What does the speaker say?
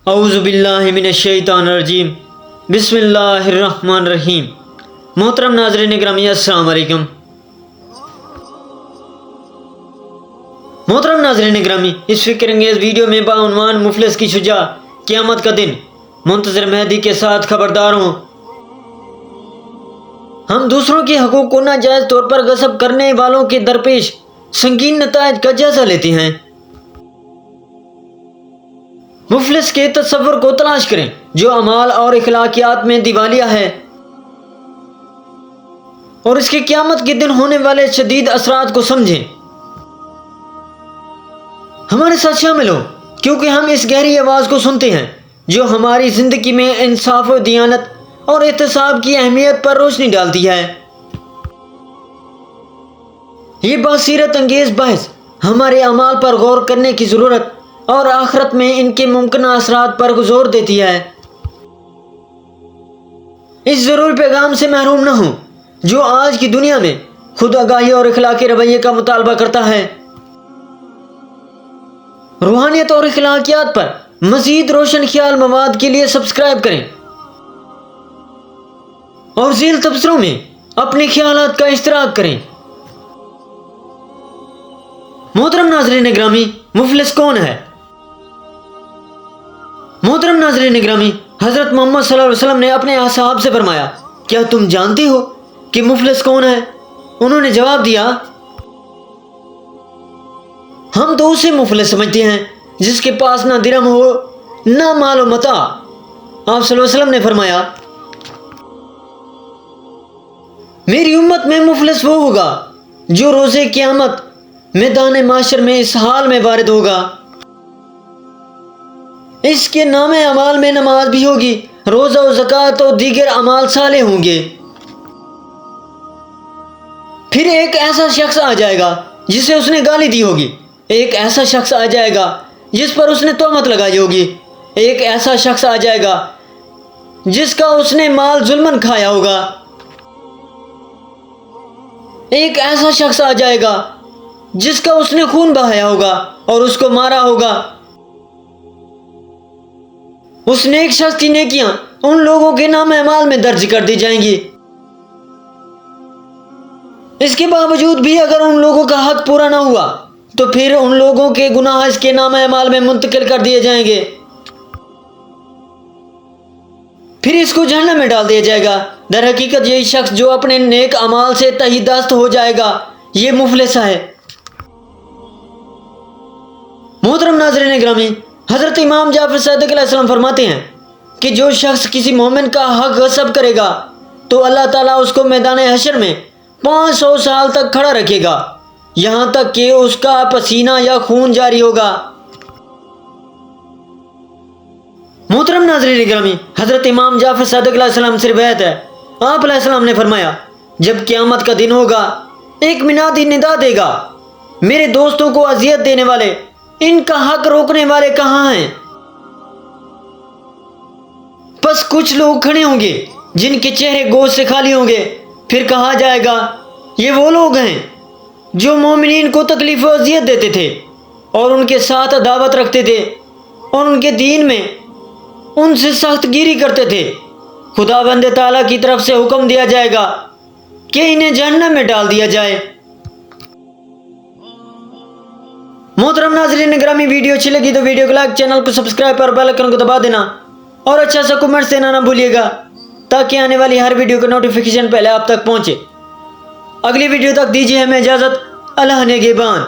اعوذ باللہ من الشیطان الرجیم بسم اللہ الرحمن الرحیم۔ محترم ناظرین گرامی السلام علیکم۔ محترم ناظرین گرامی، اس فکر انگیز ویڈیو میں بعنوان مفلس کی شجاع، قیامت کا دن، منتظر مہدی کے ساتھ خبردار ہوں۔ ہم دوسروں کے حقوق کو ناجائز طور پر غصب کرنے والوں کے درپیش سنگین نتائج کا جائزہ لیتے ہیں۔ مفلس کے تصور کو تلاش کریں جو اعمال اور اخلاقیات میں دیوالیہ ہے اور اس کے قیامت کے دن ہونے والے شدید اثرات کو سمجھیں۔ ہمارے ساتھ شامل ہو کیونکہ ہم اس گہری آواز کو سنتے ہیں جو ہماری زندگی میں انصاف و دیانت اور احتساب کی اہمیت پر روشنی ڈالتی ہے۔ یہ بصیرت انگیز بحث ہمارے اعمال پر غور کرنے کی ضرورت اور آخرت میں ان کے ممکنہ اثرات پر زور دیتی ہے۔ اس ضروری پیغام سے محروم نہ ہوں جو آج کی دنیا میں خود آگاہی اور اخلاقی رویے کا مطالبہ کرتا ہے۔ روحانیت اور اخلاقیات پر مزید روشن خیال مواد کے لیے سبسکرائب کریں اور ذیل تبصروں میں اپنے خیالات کا اشتراک کریں۔ محترم ناظرین گرامی، مفلس کون ہے؟ محترم ناظرین گرامی، حضرت محمد صلی اللہ علیہ وسلم نے اپنے اصحاب سے فرمایا، کیا تم جانتے ہو کہ مفلس کون ہے؟ انہوں نے جواب دیا، ہم تو اسے مفلس سمجھتے ہیں جس کے پاس نہ درہم ہو نہ مال و متاع۔ آپ صلی اللہ علیہ وسلم نے فرمایا، میری امت میں مفلس وہ ہوگا جو روز قیامت میدان محشر میں اس حال میں وارد ہوگا، اس کے نام اعمال میں نماز بھی ہوگی، روزہ و زکوٰۃ و دیگر اعمال صالح ہوں گے۔ پھر ایک ایسا شخص آ جائے گا جسے اس نے گالی دی ہوگی، ایک ایسا شخص آ جائے گا جس پر اس نے تہمت لگائی ہوگی، ایک ایسا شخص آ جائے گا جس کا اس نے مال ظلمن کھایا ہوگا، ایک ایسا شخص آ جائے گا جس کا اس نے خون بہایا ہوگا اور اس کو مارا ہوگا۔ اس نیک شخص کی نیکیاں ان لوگوں کے نام اعمال میں درج کر دی جائیں گی۔ اس کے باوجود بھی اگر ان لوگوں کا حق پورا نہ ہوا تو پھر ان لوگوں کے گناہ اس کے نام اعمال میں منتقل کر دیے جائیں گے، پھر اس کو جہنم میں ڈال دیا جائے گا۔ در حقیقت یہی شخص جو اپنے نیک اعمال سے تہی دست ہو جائے گا یہ مفلس ہے۔ محترم ناظرین گرامی، حضرت امام جعفر صادق علیہ السلام فرماتے ہیں کہ جو شخص کسی مومن کا حق غصب کرے گا تو اللہ تعالیٰ اس کو میدان حشر میں 500 سال تک کھڑا رکھے گا، یہاں تک کہ اس کا پسینہ یا خون جاری ہوگا۔ محترم ناظرین گرامی، حضرت امام جعفر صادق علیہ السلام سے روایت ہے، آپ علیہ السلام نے فرمایا، جب قیامت کا دن ہوگا ایک منادی ندا دے گا، میرے دوستوں کو اذیت دینے والے، ان کا حق روکنے والے کہاں ہیں؟ پس کچھ لوگ کھڑے ہوں گے جن کے چہرے گوشت سے خالی ہوں گے، پھر کہا جائے گا یہ وہ لوگ ہیں جو مومنین کو تکلیف و اذیت دیتے تھے اور ان کے ساتھ عداوت رکھتے تھے اور ان کے دین میں ان سے سخت گیری کرتے تھے۔ خداوند تعالیٰ کی طرف سے حکم دیا جائے گا کہ انہیں جہنم میں ڈال دیا جائے۔ محترم ناظرین گرامی، ویڈیو اچھی لگی تو ویڈیو کو لائک، چینل کو سبسکرائب اور بیل آئیکن کو دبا دینا اور اچھا سا کمنٹ دینا نہ بھولیے گا تاکہ آنے والی ہر ویڈیو کا نوٹیفیکیشن پہلے آپ تک پہنچے۔ اگلی ویڈیو تک دیجیے ہمیں اجازت، اللہ نگہبان۔